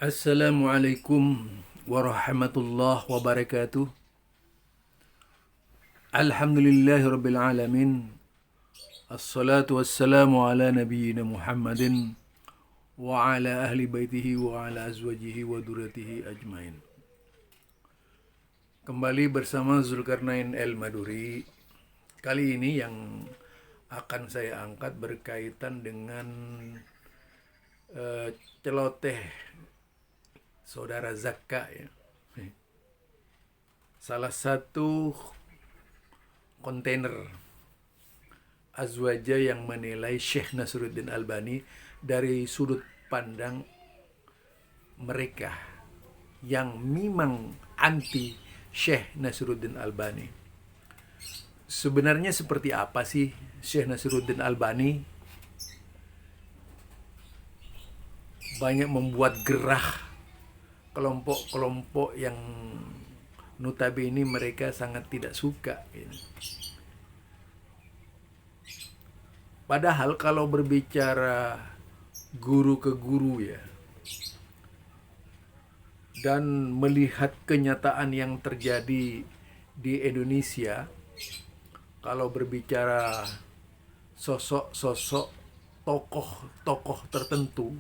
Assalamualaikum warahmatullahi wabarakatuh. Alhamdulillahirabbil alamin. Assalatu wassalamu ala nabiyyina Muhammadin wa ala ahli baitihi wa ala azwajihi wa dzurriyyatihi ajmain. Kembali bersama Zulkarnain El-Maduri. Kali ini yang akan saya angkat berkaitan dengan celoteh saudara Zakka ya. Salah satu kontainer Azwaja yang menilai Syekh Nasruddin Albani dari sudut pandang mereka yang memang anti Syekh Nasruddin Albani. Sebenarnya seperti apa sih Syekh Nasruddin Albani? Banyak membuat gerah kelompok-kelompok yang notabene mereka sangat tidak suka. Padahal kalau berbicara guru ke guru ya, dan melihat kenyataan yang terjadi di Indonesia, kalau berbicara sosok-sosok tokoh-tokoh tertentu,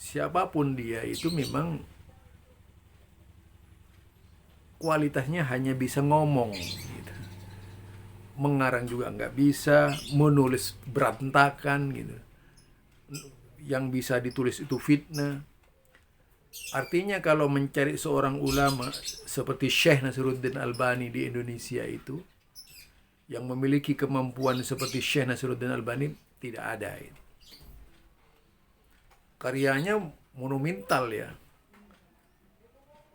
siapapun dia itu memang kualitasnya hanya bisa ngomong gitu. Mengarang juga nggak bisa, menulis berantakan gitu. Yang bisa ditulis itu fitnah. Artinya kalau mencari seorang ulama seperti Syekh Nasruddin Albani di Indonesia itu, yang memiliki kemampuan seperti Syekh Nasruddin Albani, tidak ada. Karyanya monumental ya.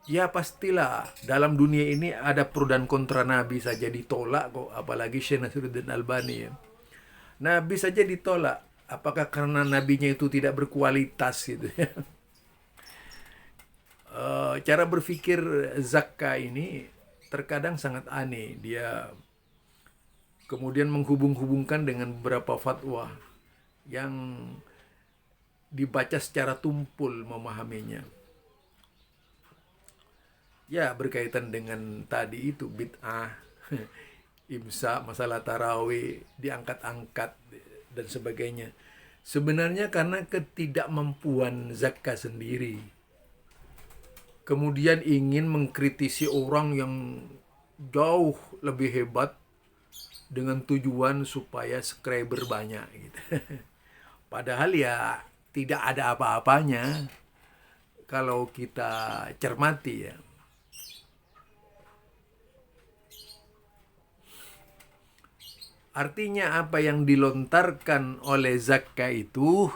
Ya pastilah dalam dunia ini ada pro dan kontra Nabi saja ditolak kok, apalagi Syekh Nasruddin Albani ya. Nabi saja ditolak, apakah karena nabinya itu tidak berkualitas gitu ya. Cara berpikir Zakka ini terkadang sangat aneh. Dia kemudian menghubung-hubungkan dengan beberapa fatwa yang dibaca secara tumpul memahaminya. Ya berkaitan dengan tadi itu bid'ah, imsak, masalah tarawih diangkat-angkat dan sebagainya. Sebenarnya karena ketidakmampuan Zakka sendiri. Kemudian ingin mengkritisi orang yang jauh lebih hebat dengan tujuan supaya subscriber banyak gitu. Padahal ya tidak ada apa-apanya kalau kita cermati ya. Artinya apa yang dilontarkan oleh Zakka itu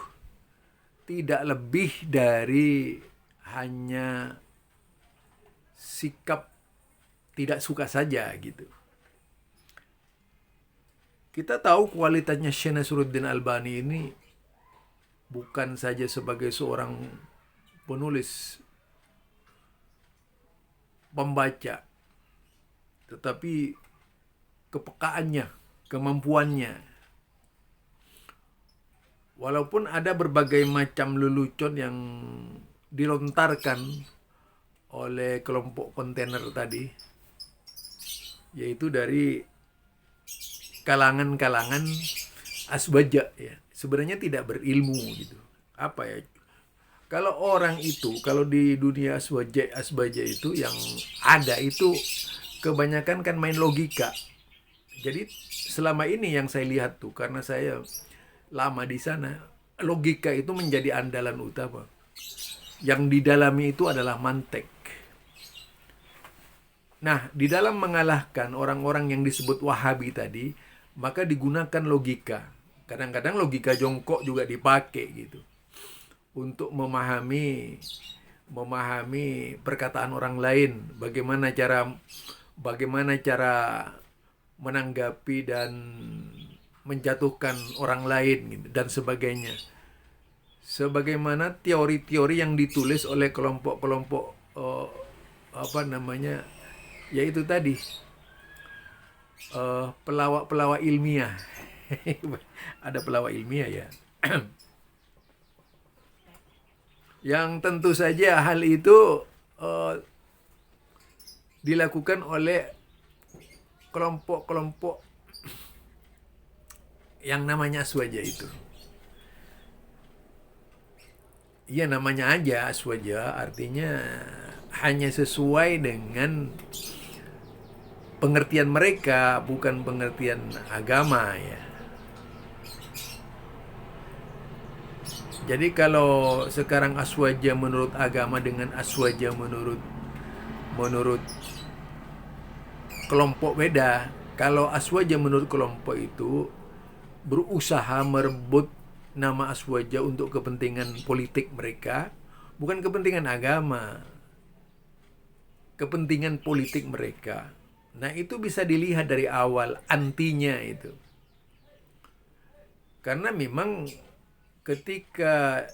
tidak lebih dari hanya sikap tidak suka saja gitu. Kita tahu kualitasnya Syekh Nasruddin Albani ini bukan saja sebagai seorang penulis, pembaca, tetapi kepekaannya, kemampuannya. Walaupun ada berbagai macam lelucon yang dilontarkan oleh kelompok kontainer tadi, yaitu dari kalangan-kalangan asbaja ya, sebenarnya tidak berilmu gitu. Apa ya? Kalau orang itu, kalau di dunia asbaja itu yang ada itu kebanyakan kan main logika. Jadi selama ini yang saya lihat tuh, karena saya lama di sana, logika itu menjadi andalan utama. Yang didalami itu adalah mantek. Nah, di dalam mengalahkan orang-orang yang disebut Wahabi tadi, maka digunakan logika. Kadang-kadang logika jongkok juga dipakai gitu. Untuk memahami perkataan orang lain, bagaimana cara menanggapi dan menjatuhkan orang lain gitu, dan sebagainya. Sebagaimana teori-teori yang ditulis oleh kelompok-kelompok yaitu tadi pelawak-pelawak ilmiah. Ada pelawak ilmiah ya. Yang tentu saja hal itu dilakukan oleh kelompok-kelompok yang namanya Aswaja itu. Ya namanya aja Aswaja, artinya hanya sesuai dengan pengertian mereka, bukan pengertian agama ya. Jadi kalau sekarang Aswaja menurut agama dengan Aswaja menurut kelompok beda. Kalau Aswaja menurut kelompok itu berusaha merebut nama Aswaja untuk kepentingan politik mereka, bukan kepentingan agama, kepentingan politik mereka. Nah, itu bisa dilihat dari awal antinya itu. Karena memang ketika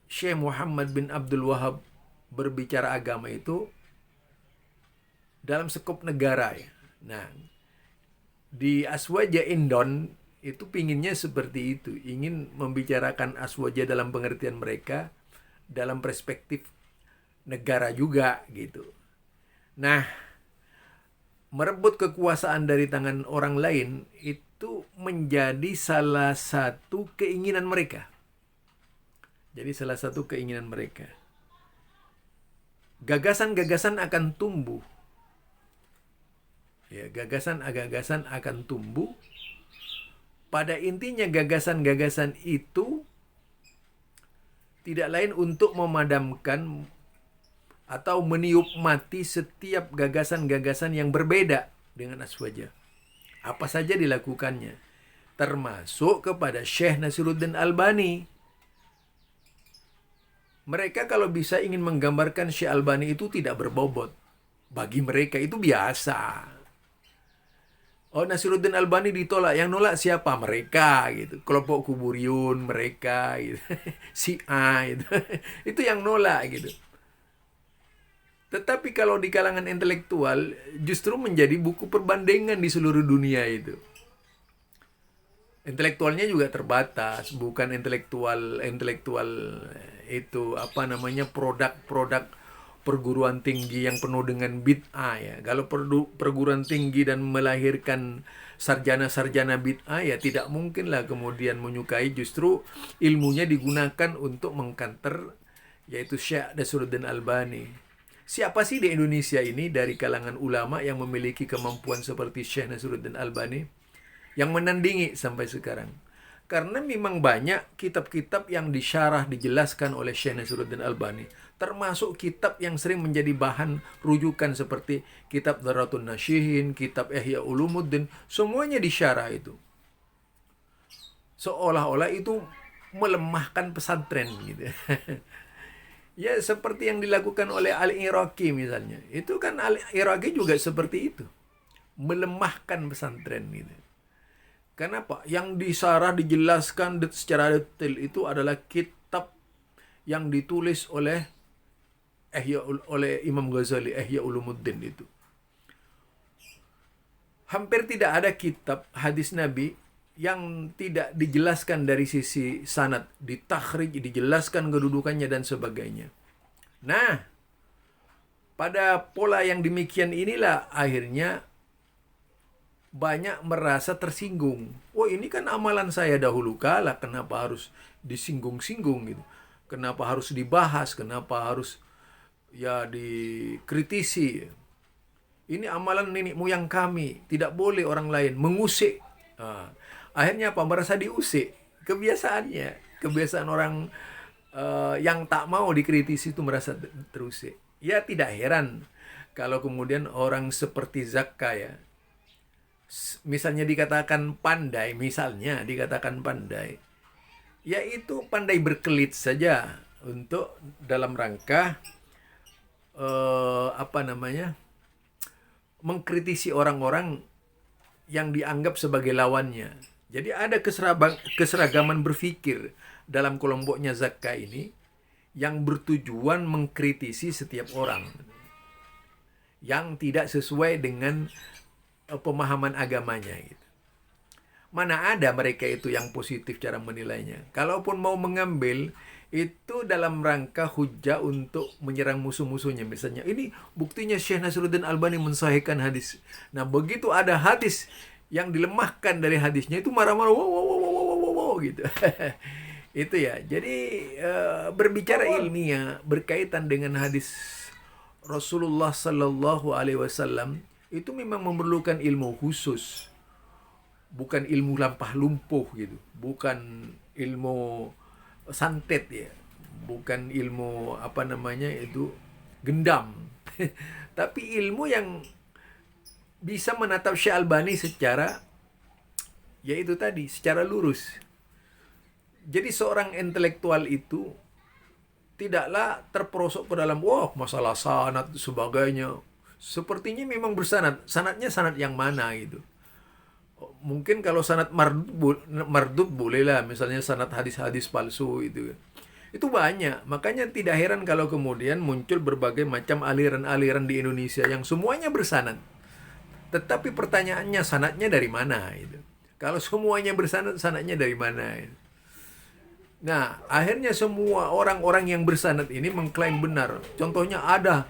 Syekh Muhammad bin Abdul Wahab berbicara agama itu dalam skop negara ya. Nah, di Aswaja Indon itu pinginnya seperti itu, ingin membicarakan Aswaja dalam pengertian mereka, dalam perspektif negara juga gitu. Nah, merebut kekuasaan dari tangan orang lain itu menjadi salah satu keinginan mereka. Jadi salah satu keinginan mereka. Gagasan-gagasan akan tumbuh. Ya, gagasan-gagasan akan tumbuh. Pada intinya gagasan-gagasan itu tidak lain untuk memadamkan atau meniup mati setiap gagasan-gagasan yang berbeda dengan Aswaja. Apa saja dilakukannya, termasuk kepada Syekh Nasiruddin Albani. Mereka kalau bisa ingin menggambarkan Syekh Albani itu tidak berbobot. Bagi mereka itu biasa. Oh, Nasiruddin Albani ditolak. Yang nolak siapa? Mereka gitu. Kelompok Kuburiyun mereka gitu. Si A gitu. Itu yang nolak gitu. Tetapi kalau di kalangan intelektual justru menjadi buku perbandingan di seluruh dunia itu. Intelektualnya juga terbatas, bukan intelektual itu apa namanya produk-produk perguruan tinggi yang penuh dengan bid'ah ya. Kalau perguruan tinggi dan melahirkan sarjana-sarjana bid'ah ya tidak mungkinlah kemudian menyukai, justru ilmunya digunakan untuk mengkanter yaitu Syekh Nasiruddin Albani. Siapa sih di Indonesia ini dari kalangan ulama yang memiliki kemampuan seperti Syekh Nasiruddin Albani yang menandingi sampai sekarang? Karena memang banyak kitab-kitab yang disyarah, dijelaskan oleh Syekh Nasiruddin Albani, termasuk kitab yang sering menjadi bahan rujukan seperti kitab Dharratun Nasyihin, kitab Ihya Ulumuddin, semuanya disyarah itu. Seolah-olah itu melemahkan pesantren gitu. Ya seperti yang dilakukan oleh Al-Iraqi misalnya. Itu kan Al-Iraqi juga seperti itu. Melemahkan pesantren gitu. Kenapa? Yang disarah, dijelaskan secara detail itu adalah kitab yang ditulis oleh Imam Ghazali, Ihya Ulumuddin itu. Hampir tidak ada kitab hadis Nabi yang tidak dijelaskan dari sisi sanad, ditakhrij, dijelaskan kedudukannya dan sebagainya. Nah, pada pola yang demikian inilah akhirnya banyak merasa tersinggung. Oh, ini kan amalan saya dahulu kala, kenapa harus disinggung-singgung gitu? Kenapa harus dibahas? Kenapa harus ya dikritisi? Ini amalan nenek moyang kami, tidak boleh orang lain mengusik. Akhirnya apa? Merasa diusik. Kebiasaan orang yang tak mau dikritisi itu merasa terusik. Ya tidak heran kalau kemudian orang seperti Zakka ya, misalnya dikatakan pandai, yaitu pandai berkelit saja untuk dalam rangka mengkritisi orang-orang yang dianggap sebagai lawannya. Jadi ada keseragaman berpikir dalam kelompoknya Zakka ini yang bertujuan mengkritisi setiap orang yang tidak sesuai dengan pemahaman agamanya gitu. Mana ada mereka itu yang positif cara menilainya. Kalaupun mau mengambil itu dalam rangka hujah untuk menyerang musuh-musuhnya. Misalnya, ini buktinya Syekh Nasruddin Albani mensahihkan hadis. Nah, begitu ada hadis yang dilemahkan dari hadisnya, itu marah-marah, wow, wow, wow, wow, wow, wow, gitu. Itu ya. Jadi berbicara ilmiah berkaitan dengan hadis Rasulullah Sallallahu Alaihi Wasallam itu memang memerlukan ilmu khusus, bukan ilmu lampah lumpuh gitu, bukan ilmu santet ya, bukan ilmu apa namanya itu gendam, tapi ilmu yang bisa menatap Syekh Albani secara, yaitu tadi, secara lurus. Jadi seorang intelektual itu tidaklah terperosok ke dalam masalah sanad sebagainya. Sepertinya memang bersanad. Sanadnya sanad yang mana gitu. Mungkin kalau sanad mardud bolehlah, misalnya sanad hadis-hadis palsu itu. Itu banyak. Makanya tidak heran kalau kemudian muncul berbagai macam aliran-aliran di Indonesia yang semuanya bersanad. Tetapi pertanyaannya, sanadnya dari mana gitu. Kalau semuanya bersanad, sanadnya dari mana gitu. Nah, akhirnya semua orang-orang yang bersanad ini mengklaim benar. Contohnya ada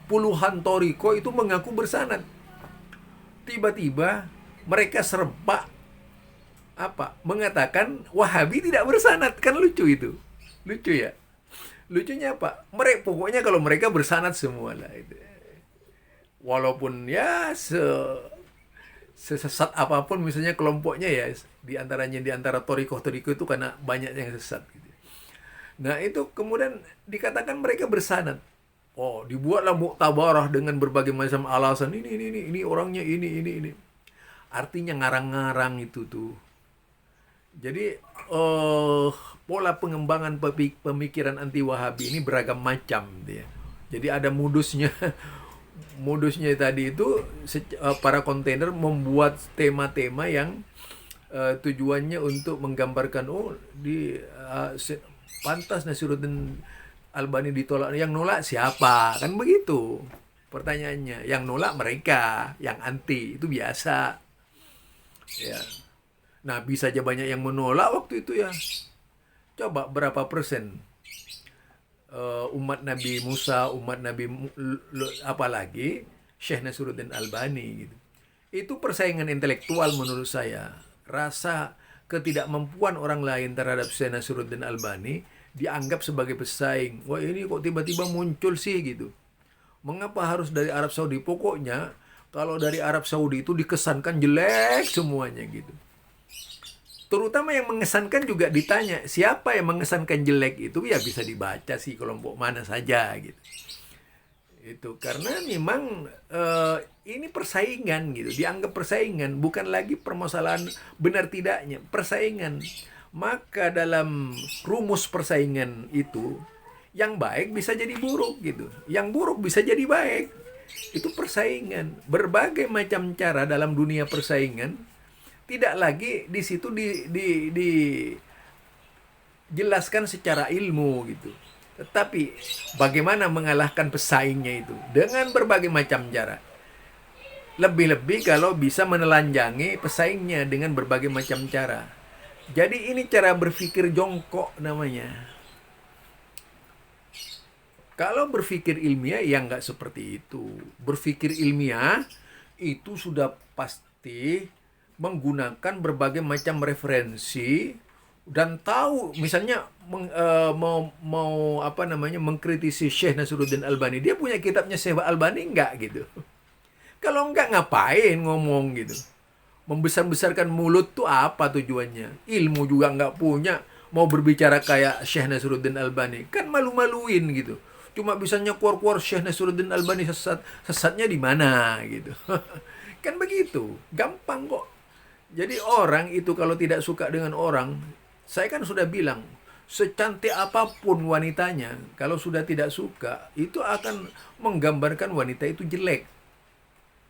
puluhan toriko itu mengaku bersanad. Tiba-tiba mereka serempak mengatakan Wahabi tidak bersanad. Kan lucu itu. Lucu ya. Lucunya apa? Pokoknya kalau mereka bersanad semua lah itu. Walaupun ya sesesat apapun misalnya kelompoknya ya, di antara toriko-toriko itu karena banyak yang sesat gitu. Nah, itu kemudian dikatakan mereka bersanad. Oh, dibuatlah muktabarah dengan berbagai macam alasan, ini orangnya ini. Artinya ngarang-ngarang itu tuh. Jadi pola pengembangan pemikiran anti Wahabi ini beragam macam dia. Jadi ada modusnya. Modusnya tadi itu para kontainer membuat tema-tema yang tujuannya untuk menggambarkan pantas Nasruddin Albani ditolak. Yang nolak siapa? Kan begitu pertanyaannya. Yang nolak mereka, yang anti itu biasa. Ya. Nah, bisa aja banyak yang menolak waktu itu ya. Coba berapa persen umat Nabi Musa, umat Nabi apalagi Syekh Nasruddin Albani gitu. Itu persaingan intelektual menurut saya. Rasa ketidakmampuan orang lain terhadap Syekh Nasruddin Albani dianggap sebagai pesaing. Wah, ini kok tiba-tiba muncul sih gitu. Mengapa harus dari Arab Saudi? Pokoknya kalau dari Arab Saudi itu dikesankan jelek semuanya gitu. Terutama yang mengesankan juga ditanya, siapa yang mengesankan jelek itu ya bisa dibaca sih kelompok mana saja gitu. Itu karena memang ini persaingan gitu, dianggap persaingan, bukan lagi permasalahan benar tidaknya, persaingan. Maka dalam rumus persaingan itu, yang baik bisa jadi buruk gitu, yang buruk bisa jadi baik. Itu persaingan, berbagai macam cara dalam dunia persaingan. Tidak lagi di situ dijelaskan secara ilmu gitu. Tetapi bagaimana mengalahkan pesaingnya itu dengan berbagai macam cara. Lebih-lebih kalau bisa menelanjangi pesaingnya dengan berbagai macam cara. Jadi ini cara berpikir jongkok namanya. Kalau berpikir ilmiah ya nggak seperti itu. Berpikir ilmiah itu sudah pasti menggunakan berbagai macam referensi dan tahu misalnya mengkritisi Syekh Nasruddin Albani, dia punya kitabnya Syekh Albani enggak gitu. Kalau enggak ngapain ngomong gitu, membesar-besarkan mulut tuh apa tujuannya? Ilmu juga enggak punya, mau berbicara kayak Syekh Nasruddin Albani kan malu-maluin gitu. Cuma bisanya keluar-keluar Syekh Nasruddin Albani sesatnya di mana gitu. Kan begitu, gampang kok. Jadi orang itu kalau tidak suka dengan orang, saya kan sudah bilang, secantik apapun wanitanya, kalau sudah tidak suka, itu akan menggambarkan wanita itu jelek.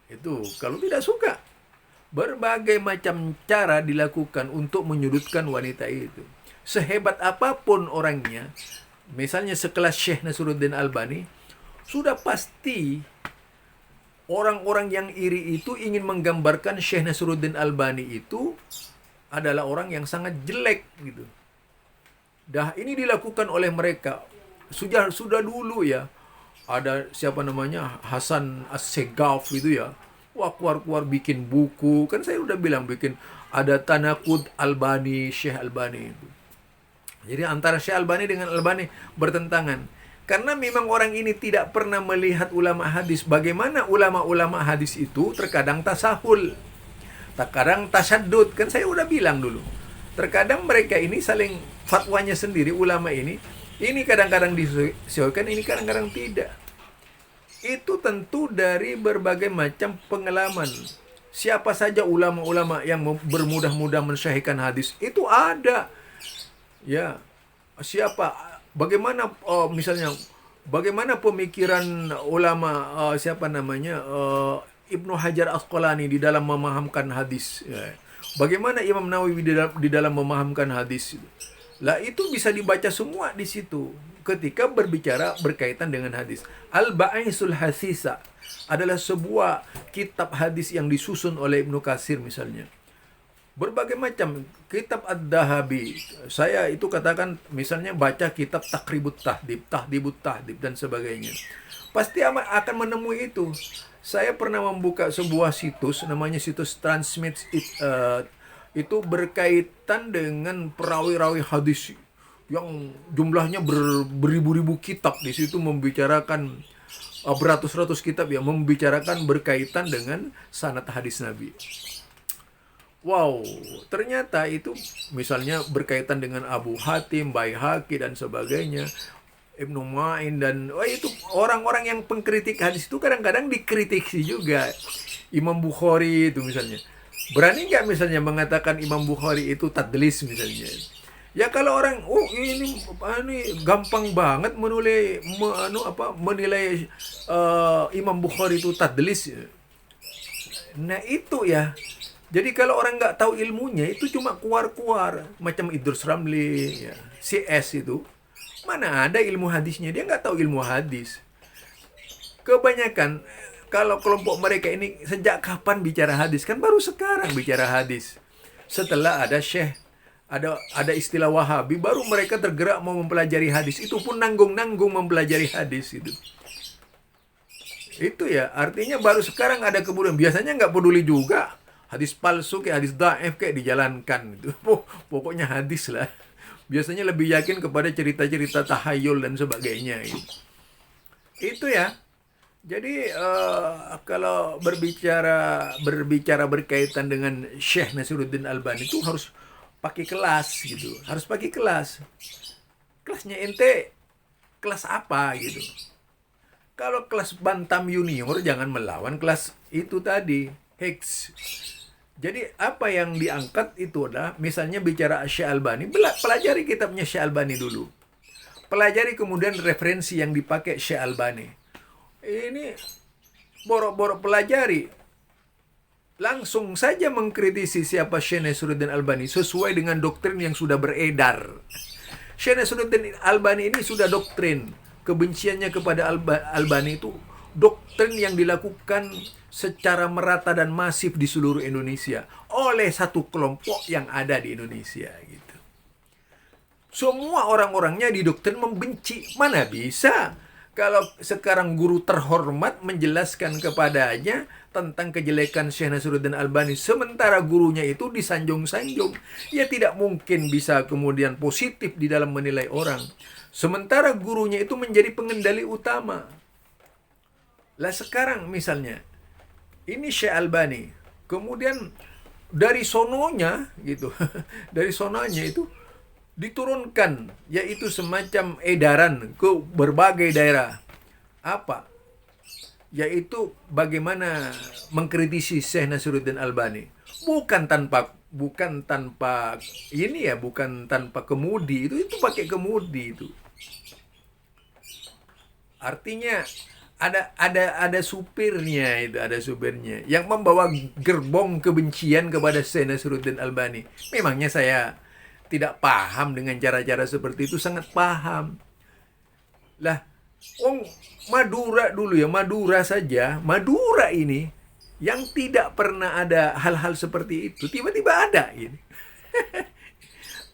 Itu kalau tidak suka. Berbagai macam cara dilakukan untuk menyudutkan wanita itu. Sehebat apapun orangnya, misalnya sekelas Syekh Nasruddin Albani, sudah pasti orang-orang yang iri itu ingin menggambarkan Syekh Nasruddin Albani itu adalah orang yang sangat jelek gitu. Dah ini dilakukan oleh mereka. Sudah dulu ya. Ada siapa namanya? Hasan As-Segaf itu ya. Wah, keluar-keluar bikin buku. Kan saya udah bilang bikin ada Tanakud Albani, Syekh Albani itu. Jadi antara Syekh Albani dengan Albani bertentangan. Karena memang orang ini tidak pernah melihat ulama hadis. Bagaimana ulama-ulama hadis itu terkadang tasahul, terkadang tasyadud. Kan saya udah bilang dulu. Terkadang mereka ini saling fatwanya sendiri, ulama ini kadang-kadang disesuaikan, ini kadang-kadang tidak. Itu tentu dari berbagai macam pengalaman. Siapa saja ulama-ulama yang bermudah-mudah mensahihkan hadis, itu ada. Ya, siapa? Bagaimana misalnya? Bagaimana pemikiran ulama siapa namanya Ibnu Hajar Asqalani di dalam memahamkan hadis? Ya. Bagaimana Imam Nawawi di dalam memahamkan hadis? Lah itu bisa dibaca semua di situ ketika berbicara berkaitan dengan hadis. Al-Ba'isul Hasisa adalah sebuah kitab hadis yang disusun oleh Ibnu Katsir misalnya. Berbagai macam kitab Ad-Dahabi. Saya itu katakan misalnya baca kitab Taqribut Tahdhib, Tahdhibut Tahdhib dan sebagainya. Pasti akan menemui itu. Saya pernah membuka sebuah situs namanya situs Transmit itu berkaitan dengan perawi-rawi hadis yang jumlahnya beribu-ribu kitab. Di situ membicarakan beratus-ratus kitab yang membicarakan berkaitan dengan sanad hadis Nabi. Wow, ternyata itu misalnya berkaitan dengan Abu Hatim, Baihaqi dan sebagainya, Ibnu Ma'in dan itu orang-orang yang pengkritik hadis itu kadang-kadang dikritisi juga. Imam Bukhari itu misalnya. Berani nggak misalnya mengatakan Imam Bukhari itu tadlis misalnya? Ya kalau orang ini gampang banget menilai Imam Bukhari itu tadlis. Nah itu ya. Jadi kalau orang nggak tahu ilmunya itu cuma keluar-keluar macam Idrus Ramli, ya, CS itu mana ada ilmu hadisnya, dia nggak tahu ilmu hadis. Kebanyakan kalau kelompok mereka ini sejak kapan bicara hadis? Kan baru sekarang bicara hadis. Setelah ada Syekh, ada istilah Wahabi, baru mereka tergerak mau mempelajari hadis. Itu pun nanggung-nanggung mempelajari hadis itu. Itu ya, artinya baru sekarang ada kemudian. Biasanya nggak peduli juga. Hadis palsu kayak hadis dhaif kayak dijalankan itu. Pokoknya hadis lah. Biasanya lebih yakin kepada cerita-cerita tahayul dan sebagainya itu ya. Jadi kalau berbicara berkaitan dengan Syekh Nasiruddin Albani itu harus pakai kelas gitu. Harus pakai kelas. Kelasnya ente kelas apa gitu. Kalau kelas bantam junior jangan melawan kelas itu tadi, Hicks. Jadi apa yang diangkat itu adalah misalnya bicara Syekh Albani, pelajari kitabnya Syekh Albani dulu. Pelajari kemudian referensi yang dipakai Syekh Albani. Ini borok-borok pelajari. Langsung saja mengkritisi siapa Syekh Nasiruddin Albani sesuai dengan doktrin yang sudah beredar. Syekh Nasiruddin Albani ini sudah doktrin. Kebenciannya kepada Albani itu doktrin yang dilakukan secara merata dan masif di seluruh Indonesia oleh satu kelompok yang ada di Indonesia gitu. Semua orang-orangnya didoktrin membenci. Mana bisa kalau sekarang guru terhormat menjelaskan kepadanya tentang kejelekan Syekh Nasiruddin Albani, sementara gurunya itu disanjung-sanjung. Ya tidak mungkin bisa kemudian positif di dalam menilai orang. Sementara gurunya itu menjadi pengendali utama. Lah sekarang misalnya ini Syekh Albani, kemudian dari sononya gitu, dari sononya itu diturunkan, yaitu semacam edaran ke berbagai daerah. Apa? Yaitu bagaimana mengkritisi Syekh Nasiruddin Albani. Bukan tanpa ini ya, bukan tanpa kemudi, itu pakai kemudi itu. Artinya ada supirnya itu, ada supirnya yang membawa gerbong kebencian kepada Syekh Nasiruddin Albani. Memangnya saya tidak paham dengan cara-cara seperti itu, sangat paham. Lah, Madura dulu ya, Madura saja, Madura ini yang tidak pernah ada hal-hal seperti itu, tiba-tiba ada ini.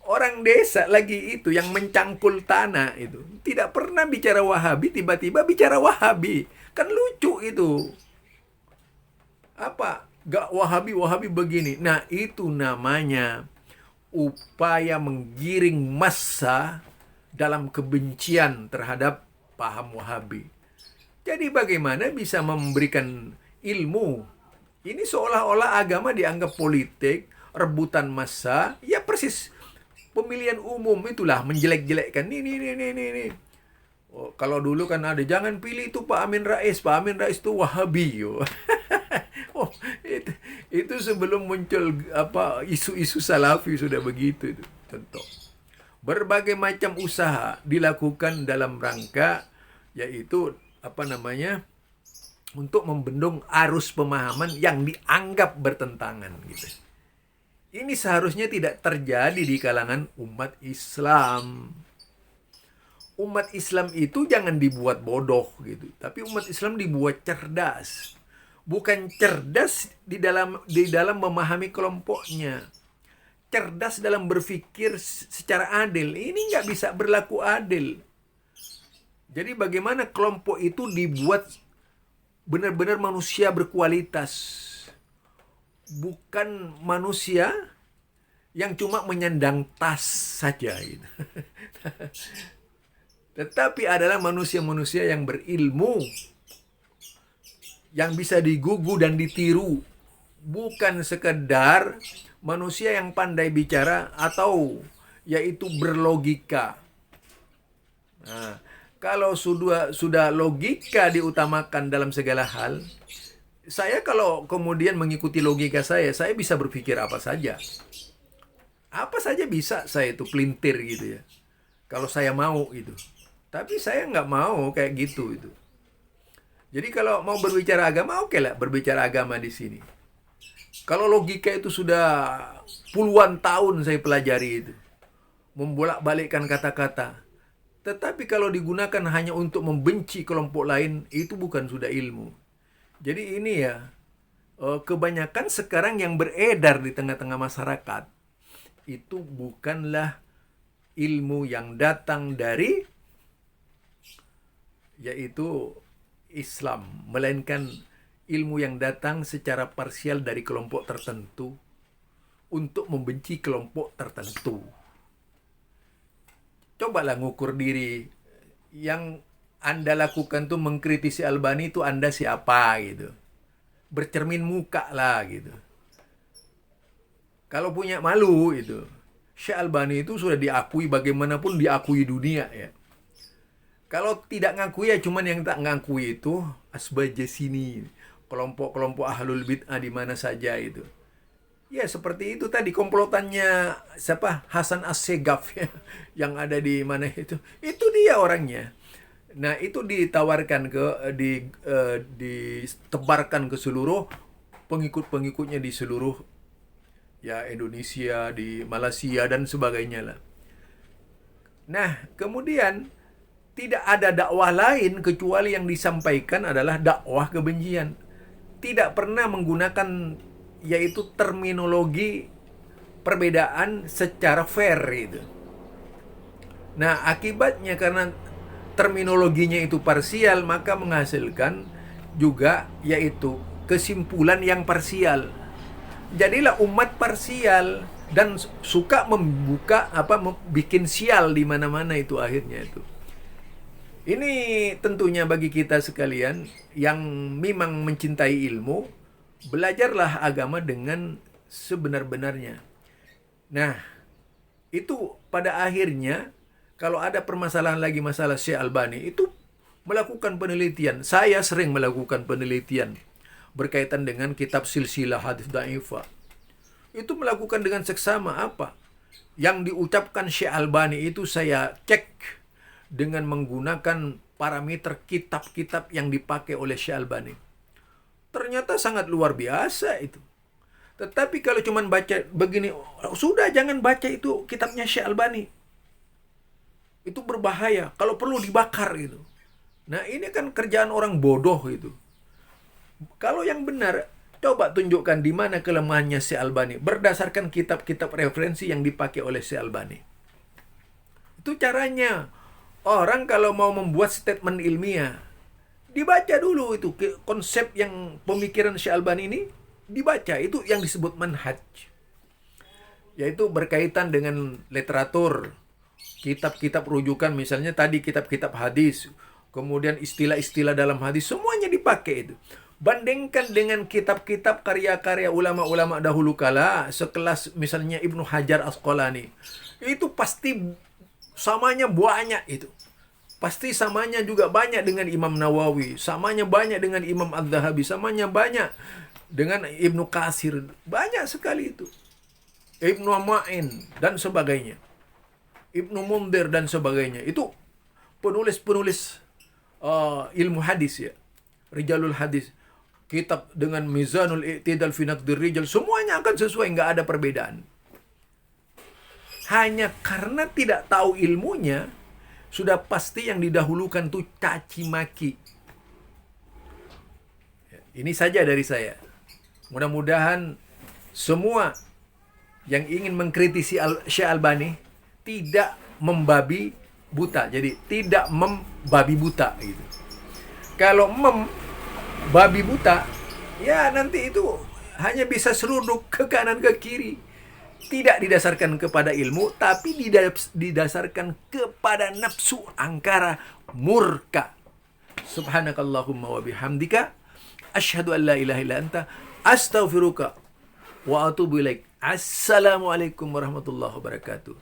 Orang desa lagi itu yang mencangkul tanah itu tidak pernah bicara Wahabi, tiba-tiba bicara Wahabi. Kan lucu itu. Apa? Gak Wahabi, Wahabi begini. Nah, itu namanya upaya menggiring massa dalam kebencian terhadap paham Wahabi. Jadi bagaimana bisa memberikan ilmu? Ini seolah-olah agama dianggap politik, rebutan massa, ya persis pemilihan umum itulah menjelek-jelekkan ini. Oh, kalau dulu kan ada jangan pilih itu Pak Amin Rais itu Wahabi. Oh, itu sebelum muncul apa isu-isu salafi sudah begitu itu. Contoh. Berbagai macam usaha dilakukan dalam rangka yaitu apa namanya? Untuk membendung arus pemahaman yang dianggap bertentangan gitu. Ini seharusnya tidak terjadi di kalangan umat Islam. Umat Islam itu jangan dibuat bodoh gitu, tapi umat Islam dibuat cerdas. Bukan cerdas di dalam memahami kelompoknya. Cerdas dalam berpikir secara adil. Ini nggak bisa berlaku adil. Jadi bagaimana kelompok itu dibuat benar-benar manusia berkualitas. Bukan manusia yang cuma menyandang tas saja gitu. Tetapi adalah manusia-manusia yang berilmu, yang bisa digugu dan ditiru. Bukan sekedar manusia yang pandai bicara atau yaitu berlogika. Nah, kalau sudah logika diutamakan dalam segala hal, saya kalau kemudian mengikuti logika saya bisa berpikir apa saja. Apa saja bisa saya itu pelintir gitu ya. Kalau saya mau gitu. Tapi saya nggak mau kayak gitu itu. Jadi kalau mau berbicara agama, oke lah berbicara agama di sini. Kalau logika itu sudah puluhan tahun saya pelajari itu. Membolak-balikkan kata-kata. Tetapi kalau digunakan hanya untuk membenci kelompok lain, itu bukan sudah ilmu. Jadi ini ya, kebanyakan sekarang yang beredar di tengah-tengah masyarakat, itu bukanlah ilmu yang datang dari, yaitu Islam, melainkan ilmu yang datang secara parsial dari kelompok tertentu untuk membenci kelompok tertentu. Cobalah ngukur diri. Yang Anda lakukan tuh mengkritisi Albani itu Anda siapa gitu. Bercermin muka lah gitu. Kalau punya malu itu. Syekh Albani itu sudah diakui bagaimanapun diakui dunia ya. Kalau tidak ngakui ya cuman yang tak ngakui itu asbaja sini. Kelompok-kelompok ahlul bid'ah di mana saja itu. Ya seperti itu tadi komplotannya siapa Hasan As-Segaf ya, yang ada di mana itu dia orangnya. Nah itu ditawarkan ditebarkan ke seluruh pengikut-pengikutnya di seluruh ya Indonesia, di Malaysia dan sebagainya lah. Nah kemudian tidak ada dakwah lain kecuali yang disampaikan adalah dakwah kebencian. Tidak pernah menggunakan yaitu terminologi perbedaan secara fair itu. Nah, akibatnya karena terminologinya itu parsial, maka menghasilkan juga yaitu kesimpulan yang parsial. Jadilah umat parsial dan suka membuka bikin sial di mana-mana itu akhirnya itu. Ini tentunya bagi kita sekalian yang memang mencintai ilmu, belajarlah agama dengan sebenar-benarnya. Nah, itu pada akhirnya kalau ada permasalahan lagi masalah Syekh Albani itu melakukan penelitian. Saya sering melakukan penelitian berkaitan dengan kitab Silsilah Hadits Dhaifah. Itu melakukan dengan seksama apa? Yang diucapkan Syekh Albani itu saya cek dengan menggunakan parameter kitab-kitab yang dipakai oleh Syekh Albani. Ternyata sangat luar biasa itu. Tetapi kalau cuma baca begini, sudah jangan baca itu kitabnya Syekh Albani. Itu berbahaya. Kalau perlu dibakar gitu. Nah ini kan kerjaan orang bodoh itu. Kalau yang benar, Coba tunjukkan di mana kelemahannya Syekh Albani berdasarkan kitab-kitab referensi yang dipakai oleh Syekh Albani. Itu caranya. Orang kalau mau membuat statement ilmiah, dibaca dulu itu konsep yang pemikiran Syekh Albani ini, dibaca. Itu yang disebut manhaj. Yaitu berkaitan dengan literatur, kitab-kitab rujukan, misalnya tadi kitab-kitab hadis, kemudian istilah-istilah dalam hadis, semuanya dipakai itu. Bandingkan dengan kitab-kitab karya-karya ulama-ulama dahulu kala, sekelas misalnya Ibnu Hajar Asqalani. Itu pasti samanya banyak itu. Pasti samanya juga banyak dengan Imam Nawawi, samanya banyak dengan Imam Az-Zahabi, samanya banyak dengan Ibnu Katsir. Banyak sekali itu. Ibnu Ma'in dan sebagainya. Ibnu Mundir dan sebagainya. Itu penulis-penulis ilmu hadis ya. Rijalul hadis. Kitab dengan Mizanul I'tidal fi Naqdir Rijal, semuanya akan sesuai, nggak ada perbedaan. Hanya karena tidak tahu ilmunya, sudah pasti yang didahulukan tuh caci maki. Ini saja dari saya. Mudah-mudahan semua yang ingin mengkritisi Syekh Albani tidak membabi buta. Jadi tidak membabi buta gitu. Kalau babi buta, ya nanti itu hanya bisa seruduk ke kanan ke kiri. Tidak didasarkan kepada ilmu, tapi didasarkan kepada nafsu angkara murka. Subhanakallahumma wa bihamdika asyhadu an la ilaha illa anta astaghfiruka wa atubu ilaik. Assalamualaikum warahmatullahi wabarakatuh.